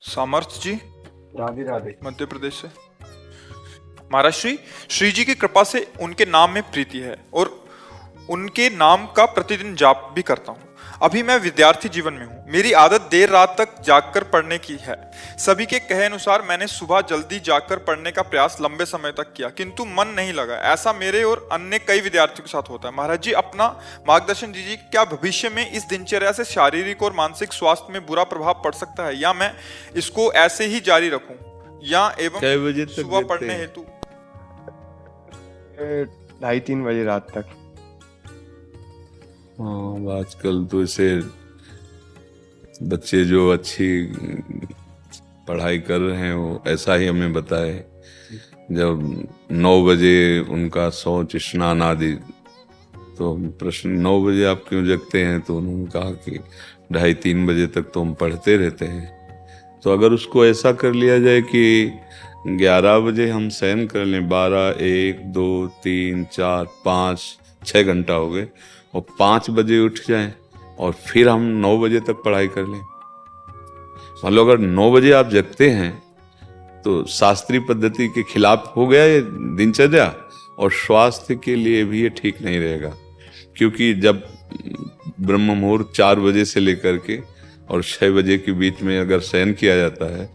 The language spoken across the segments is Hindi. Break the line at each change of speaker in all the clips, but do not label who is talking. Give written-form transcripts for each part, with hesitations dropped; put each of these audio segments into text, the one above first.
सामर्थ जी,
राधे राधे।
मध्य प्रदेश से। महाराज श्री जी की कृपा से उनके नाम में प्रीति है और उनके नाम का प्रतिदिन जाप भी करता हूँ। अभी मैं विद्यार्थी जीवन में हूँ। मेरी आदत देर रात तक जागकर पढ़ने की है। सभी के कहे अनुसार मैंने सुबह जल्दी जागकर पढ़ने का प्रयास लंबे समय तक किया, किंतु मन नहीं लगा। ऐसा मेरे और अन्य कई विद्यार्थियों के साथ होता है। महाराज जी, अपना मार्गदर्शन दीजिए। क्या भविष्य में इस दिनचर्या से शारीरिक और मानसिक स्वास्थ्य में बुरा प्रभाव पड़ सकता है, या मैं इसको ऐसे ही जारी रखूं, या एवं सुबह पढ़ने हेतु
2:30-3 बजे रात तक।
हाँ, आजकल तो इसे बच्चे जो अच्छी पढ़ाई कर रहे हैं वो ऐसा ही हमें बताए। जब 9 बजे उनका शौच स्नान आदि, तो प्रश्न 9 बजे आप क्यों जगते हैं, तो उन्होंने कहा कि 2:30-3 बजे तक तो हम पढ़ते रहते हैं। तो अगर उसको ऐसा कर लिया जाए कि 11 बजे हम शयन कर लें, 12, 1, 2, 3, 4, 5, 6 घंटा हो गए, और 5 बजे उठ जाएं और फिर हम 9 बजे तक पढ़ाई कर लें। मान लो अगर 9 बजे आप जगते हैं तो शास्त्रीय पद्धति के खिलाफ हो गया ये दिनचर्या, और स्वास्थ्य के लिए भी ये ठीक नहीं रहेगा। क्योंकि जब ब्रह्म मुहूर्त 4 बजे से लेकर के और 6 बजे के बीच में अगर शयन किया जाता है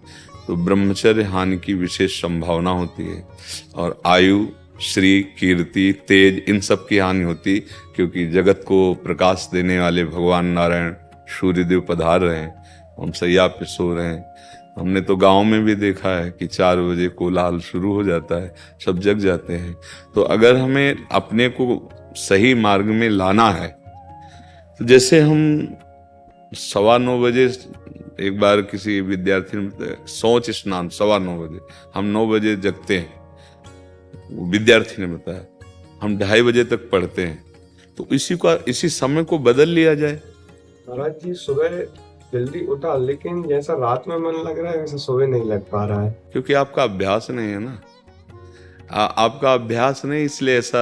तो ब्रह्मचर्य हानि की विशेष संभावना होती है, और आयु, श्री, कीर्ति, तेज, इन सब की हानि होती, क्योंकि जगत को प्रकाश देने वाले भगवान नारायण सूर्यदेव पधार रहे हैं, हम सैया पे सो रहे हैं। हमने तो गांव में भी देखा है कि 4 बजे कोलाहल शुरू हो जाता है, सब जग जाते हैं। तो अगर हमें अपने को सही मार्ग में लाना है, तो जैसे हम 9:15 बजे, एक बार किसी विद्यार्थी ने शौच स्नान 9:15 बजे, हम 9 बजे जगते हैं, विद्यार्थी ने बताया, हम 2:30 बजे तक पढ़ते हैं, तो इसी समय को बदल लिया जाए।
महाराज जी, सुबह जल्दी उठा, लेकिन जैसा रात में मन लग रहा है वैसा सुबह नहीं लग पा रहा है।
क्योंकि आपका अभ्यास नहीं है ना, आपका अभ्यास नहीं, इसलिए ऐसा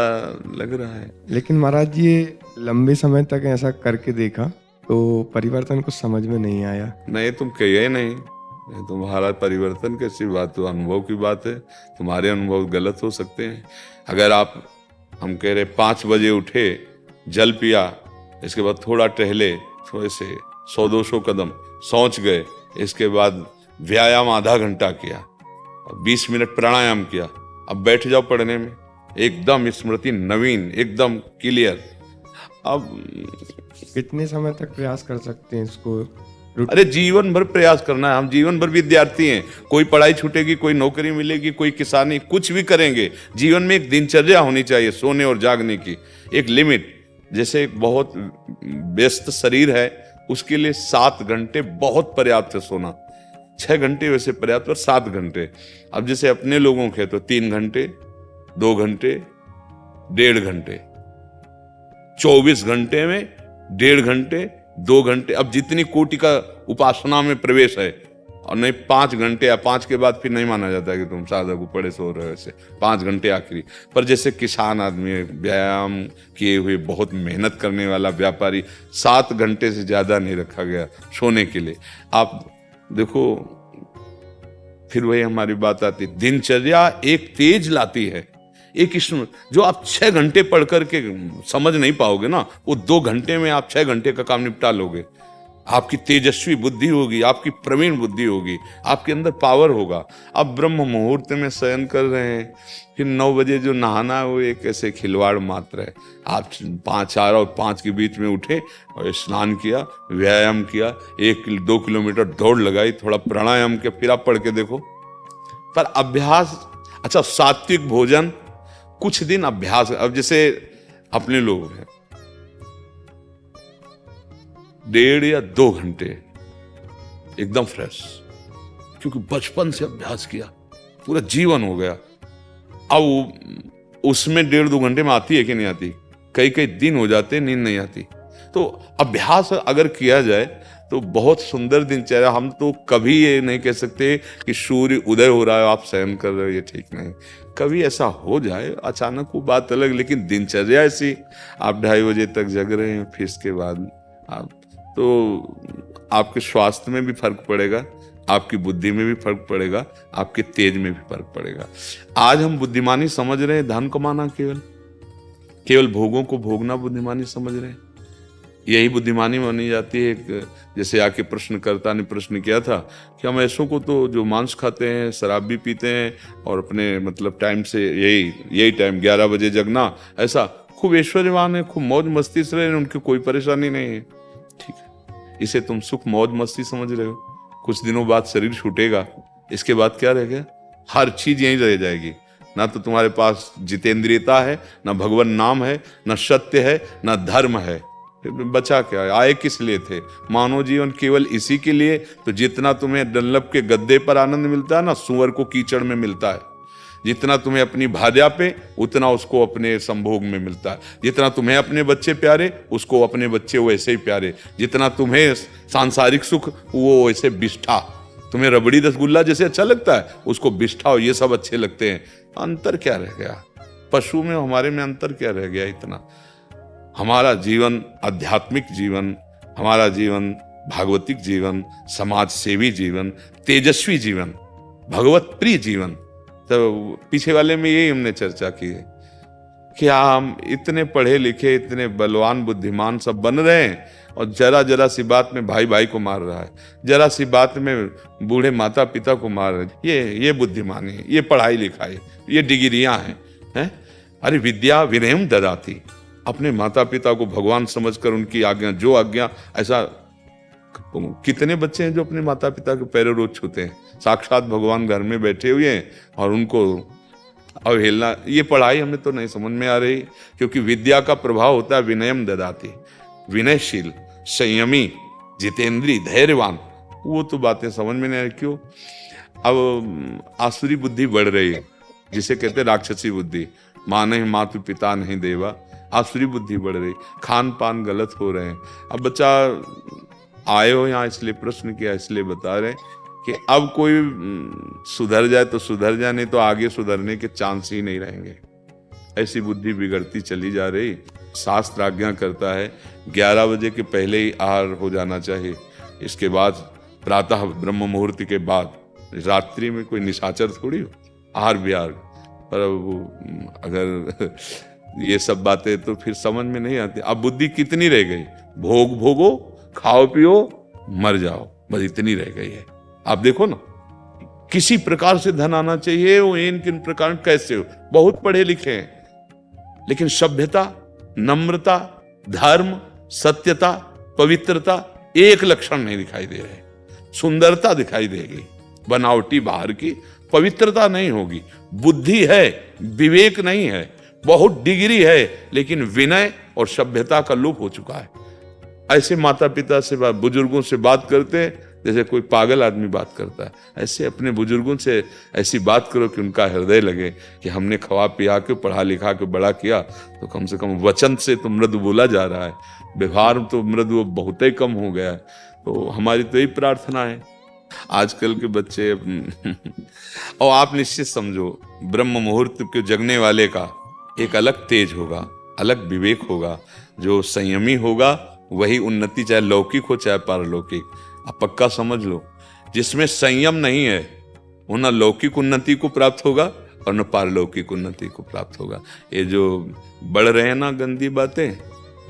लग रहा है।
लेकिन महाराज जी, ये लंबे समय तक ऐसा करके देखा तो परिवर्तन कुछ समझ में नहीं आया।
नहीं, तुम कहिए नहीं, तुम्हारा परिवर्तन कैसी बात हो, अनुभव की बात है। तुम्हारे अनुभव गलत हो सकते हैं। अगर हम कह रहे 5 बजे उठे, जल पिया, इसके बाद थोड़ा टहले, थोड़े से 100-200 कदम, शौच गए, इसके बाद व्यायाम आधा घंटा किया और 20 मिनट प्राणायाम किया, अब बैठ जाओ पढ़ने में, एकदम स्मृति नवीन, एकदम क्लियर। अब
कितने समय तक प्रयास कर सकते हैं इसको?
अरे जीवन भर प्रयास करना है। हम जीवन भर विद्यार्थी हैं। कोई पढ़ाई छूटेगी, कोई नौकरी मिलेगी, कोई किसानी, कुछ भी करेंगे। जीवन में एक दिनचर्या होनी चाहिए, सोने और जागने की एक लिमिट। जैसे एक बहुत व्यस्त शरीर है, उसके लिए 7 घंटे बहुत पर्याप्त है सोना। 6 घंटे वैसे पर्याप्त, पर 7 घंटे। अब जैसे अपने लोगों के तो 3 घंटे, 2 घंटे, 1.5 घंटे, 24 घंटे में 1.5 घंटे, 2 घंटे। अब जितनी कोटि का उपासना में प्रवेश है, और नहीं 5 घंटे, या 5 के बाद फिर नहीं माना जाता कि तुम साधक को पड़े सो रहे हो। ऐसे 5 घंटे आखिरी। पर जैसे किसान आदमी, व्यायाम किए हुए, बहुत मेहनत करने वाला व्यापारी, 7 घंटे से ज्यादा नहीं रखा गया सोने के लिए। आप देखो, फिर वही हमारी बात आती, दिनचर्या एक तेज लाती है। एक इसमें जो आप 6 घंटे पढ़ करके समझ नहीं पाओगे ना, वो 2 घंटे में आप 6 घंटे का काम निपटा लोगे। आपकी तेजस्वी बुद्धि होगी, आपकी प्रवीण बुद्धि होगी, आपके अंदर पावर होगा। अब ब्रह्म मुहूर्त में शयन कर रहे हैं, फिर 9 बजे जो नहाना है वो एक ऐसे खिलवाड़ मात्र है। आप 4 और 5 के बीच में उठे और स्नान किया, व्यायाम किया, 1-2 किलोमीटर दौड़ लगाई, थोड़ा प्राणायाम किया, फिर आप पढ़ के देखो। पर अभ्यास, अच्छा सात्विक भोजन, कुछ दिन अभ्यास। अब जैसे अपने लोग हैं, 1.5 या 2 घंटे एकदम फ्रेश, क्योंकि बचपन से अभ्यास किया, पूरा जीवन हो गया। अब उसमें 1.5-2 घंटे में आती है कि नहीं आती? कई दिन हो जाते नींद नहीं आती। तो अभ्यास अगर किया जाए तो बहुत सुंदर दिनचर्या। हम तो कभी ये नहीं कह सकते कि सूर्य उदय हो रहा है आप शयन कर रहे हो, ये ठीक नहीं। कभी ऐसा हो जाए अचानक, वो बात अलग, लेकिन दिनचर्या ऐसी, आप 2:30 बजे तक जग रहे हैं, फिर इसके बाद आप, तो आपके स्वास्थ्य में भी फर्क पड़ेगा, आपकी बुद्धि में भी फर्क पड़ेगा, आपके तेज में भी फर्क पड़ेगा। आज हम बुद्धिमानी समझ रहे हैं धन कमाना, केवल भोगों को भोगना बुद्धिमानी समझ रहे हैं। यही बुद्धिमानी मानी जाती है। जैसे आके प्रश्नकर्ता ने प्रश्न किया था कि हम ऐसों को तो जो मांस खाते हैं, शराब भी पीते हैं और अपने मतलब टाइम से यही टाइम 11 बजे जगना, ऐसा खूब ऐश्वर्यवान है, खूब मौज मस्ती से रहे, उनकी कोई परेशानी नहीं है। ठीक है, इसे तुम सुख मौज मस्ती समझ रहे हो। कुछ दिनों बाद शरीर छूटेगा, इसके बाद क्या रह गया? हर चीज यहीं रह जाएगी। ना तो तुम्हारे पास जितेंद्रियता है, ना भगवान नाम है, ना सत्य है, ना धर्म है। बचा क्या? आए किस लिए थे? मानव जीवन केवल इसी के लिए। तो जितना तुम्हें डल्लभ के गद्दे पर आनंद मिलता है ना, सुअर को कीचड़ में मिलता है। जितना तुम्हें अपनी भार्या पे, उतना उसको अपने संभोग में मिलता है। जितना तुम्हें अपने बच्चे प्यारे, उसको अपने बच्चे वैसे ही प्यारे। जितना तुम्हें सांसारिक सुख, वो वैसे बिष्ठा। तुम्हें रबड़ी रसगुल्ला जैसे अच्छा लगता है, उसको बिष्ठा और ये सब अच्छे लगते हैं। अंतर क्या रह गया? पशु में हमारे में अंतर क्या रह गया इतना? हमारा जीवन आध्यात्मिक जीवन, हमारा जीवन भागवतिक जीवन, समाज सेवी जीवन, तेजस्वी जीवन, भगवत प्रिय जीवन। तो पीछे वाले में यही हमने चर्चा की है कि हम इतने पढ़े लिखे, इतने बलवान बुद्धिमान सब बन रहे हैं और जरा जरा सी बात में भाई भाई को मार रहा है, जरा सी बात में बूढ़े माता पिता को मार रहे हैं। ये बुद्धिमानी है, ये पढ़ाई लिखाई, ये डिग्रियां हैं। अरे विद्या विनयम ददाति। अपने माता पिता को भगवान समझकर उनकी आज्ञा, जो आज्ञा, ऐसा कितने बच्चे हैं जो अपने माता पिता के पैरों रोज छूते हैं। साक्षात भगवान घर में बैठे हुए हैं और उनको अवहेलना। ये पढ़ाई हमें तो नहीं समझ में आ रही, क्योंकि विद्या का प्रभाव होता है विनयम ददाति, विनयशील, संयमी, जितेंद्री, धैर्यवान। वो तो बातें समझ में नहीं आ रही। क्यों? अब आसुरी बुद्धि बढ़ रही है, जिसे कहते हैं राक्षसी बुद्धि। माँ नहीं मातु, पिता नहीं देवा। आसुरी बुद्धि बढ़ रही, खान पान गलत हो रहे हैं। अब बच्चा आए हो यहाँ इसलिए प्रश्न किया, इसलिए बता रहे कि अब कोई सुधर जाए तो सुधर जाए, नहीं तो आगे सुधरने के चांस ही नहीं रहेंगे। ऐसी बुद्धि बिगड़ती चली जा रही। शास्त्र आज्ञा करता है 11 बजे के पहले ही आहार हो जाना चाहिए। इसके बाद प्रातः ब्रह्म मुहूर्त के बाद, रात्रि में कोई निशाचर थोड़ी हो आहार विहार। पर अगर ये सब बातें तो फिर समझ में नहीं आती। अब बुद्धि कितनी रह गई? भोग भोगो, खाओ पियो, मर जाओ, बस इतनी रह गई है। आप देखो ना, किसी प्रकार से धन आना चाहिए, वो इन किन प्रकार कैसे हो। बहुत पढ़े लिखे हैं, लेकिन सभ्यता, नम्रता, धर्म, सत्यता, पवित्रता एक लक्षण नहीं दिखाई दे रहे। सुंदरता दिखाई देगी, बनावटी बाहर की, पवित्रता नहीं होगी। बुद्धि है, विवेक नहीं है। बहुत डिग्री है, लेकिन विनय और सभ्यता का लोप हो चुका है। ऐसे माता पिता से, बुजुर्गों से बात करते हैं जैसे कोई पागल आदमी बात करता है। ऐसे अपने बुजुर्गों से ऐसी बात करो कि उनका हृदय लगे कि हमने खवा पिया के, पढ़ा लिखा के बड़ा किया, तो कम से कम वचन से तो मृदु बोला जा रहा है, व्यवहार तो मृदु बहुत ही कम हो गया है। तो हमारी तो यही प्रार्थना है। आजकल के बच्चे और आप निश्चित समझो, ब्रह्म मुहूर्त के जगने वाले का एक अलग तेज होगा, अलग विवेक होगा। जो संयमी होगा वही उन्नति, चाहे लौकिक हो चाहे पारलौकिक। आप पक्का समझ लो, जिसमें संयम नहीं है वो न लौकिक उन्नति को प्राप्त होगा और न पारलौकिक उन्नति को प्राप्त होगा। ये जो बढ़ रहे हैं ना गंदी बातें,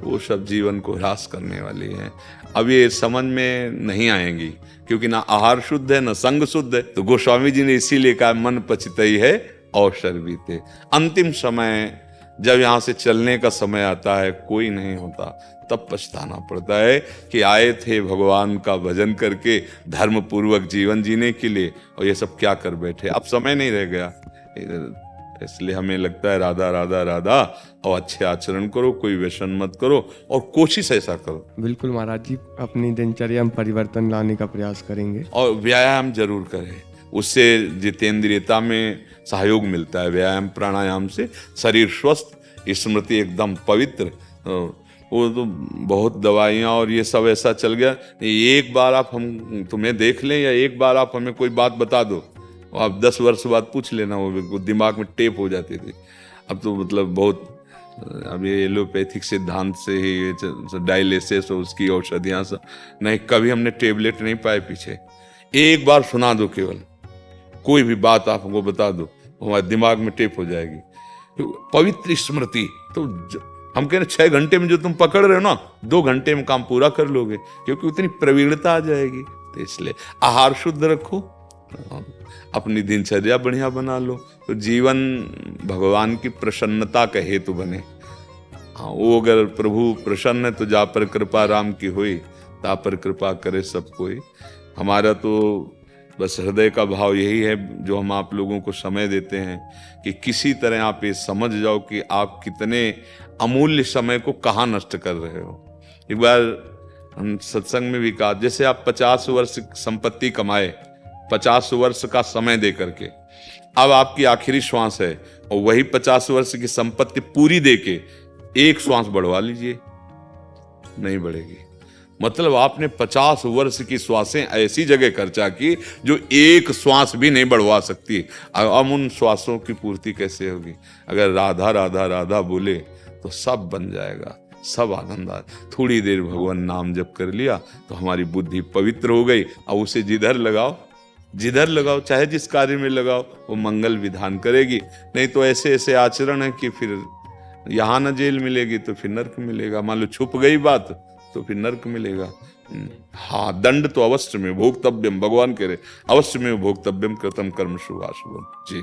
वो सब जीवन को ह्रास करने वाली हैं। अब ये समझ में नहीं आएंगी, क्योंकि ना आहार शुद्ध है, ना संग शुद्ध है। तो गोस्वामी जी ने इसीलिए कहा, मन पचितई है अवसर बीते। अंतिम समय जब यहाँ से चलने का समय आता है, कोई नहीं होता, तब पछताना पड़ता है कि आए थे भगवान का भजन करके, धर्म पूर्वक जीवन जीने के लिए, और ये सब क्या कर बैठे। अब समय नहीं रह गया। इसलिए हमें लगता है राधा राधा राधा, और अच्छे आचरण करो, कोई व्यसन मत करो, और कोशिश ऐसा करो।
बिल्कुल महाराज जी, अपनी दिनचर्या में परिवर्तन लाने का प्रयास करेंगे।
और व्यायाम जरूर करें, उससे जितेंद्रियता में सहयोग मिलता है। व्यायाम प्राणायाम से शरीर स्वस्थ, स्मृति एकदम पवित्र। वो तो बहुत दवाइयाँ और ये सब ऐसा चल गया। एक बार आप हम तुम्हें देख लें, या एक बार आप हमें कोई बात बता दो, आप 10 वर्ष बाद पूछ लेना, वो दिमाग में टेप हो जाती थी। अब तो मतलब बहुत, अब ये एलोपैथिक सिद्धांत से ही डायलिसिस और उसकी औषधियाँ सब नहीं, कभी हमने टेबलेट नहीं पाए पीछे। एक बार सुना दो, केवल कोई भी बात आपको बता दो, हमारे दिमाग में टेप हो जाएगी। पवित्र स्मृति तो हम कह रहे 6 घंटे में जो तुम पकड़ रहे हो ना, 2 घंटे में काम पूरा कर लोगे, क्योंकि उतनी प्रवीणता आ जाएगी। तो इसलिए आहार शुद्ध रखो, अपनी दिनचर्या बढ़िया बना लो, तो जीवन भगवान की प्रसन्नता का हेतु बने। हाँ, वो अगर प्रभु प्रसन्न है तो जा पर कृपा राम की होई, ता पर कृपा करे सब कोई। हमारा तो बस हृदय का भाव यही है, जो हम आप लोगों को समय देते हैं, कि किसी तरह आप ये समझ जाओ कि आप कितने अमूल्य समय को कहाँ नष्ट कर रहे हो। एक बार हम सत्संग में भी कहा, जैसे आप 50 वर्ष संपत्ति कमाए, 50 वर्ष का समय दे करके, अब आपकी आखिरी श्वास है, और वही 50 वर्ष की संपत्ति पूरी दे के एक श्वास बढ़वा लीजिए, नहीं बढ़ेगी। मतलब आपने 50 वर्ष की श्वासें ऐसी जगह खर्चा की जो एक श्वास भी नहीं बढ़वा सकती। अब उन श्वासों की पूर्ति कैसे होगी? अगर राधा राधा राधा बोले तो सब बन जाएगा, सब आनंद आ। थोड़ी देर भगवान नाम जप कर लिया तो हमारी बुद्धि पवित्र हो गई। अब उसे जिधर लगाओ, चाहे जिस कार्य में लगाओ, वो मंगल विधान करेगी। नहीं तो ऐसे ऐसे आचरण है कि फिर यहाँ न जेल मिलेगी तो फिर नर्क मिलेगा। मान लो छुप गई बात तो फिर नर्क मिलेगा। हाँ, दंड तो अवश्य में भोक्तव्यम, भगवान कह रहे अवश्य में भोक्तव्यम कृतम कर्म शुभाशुभम। जी।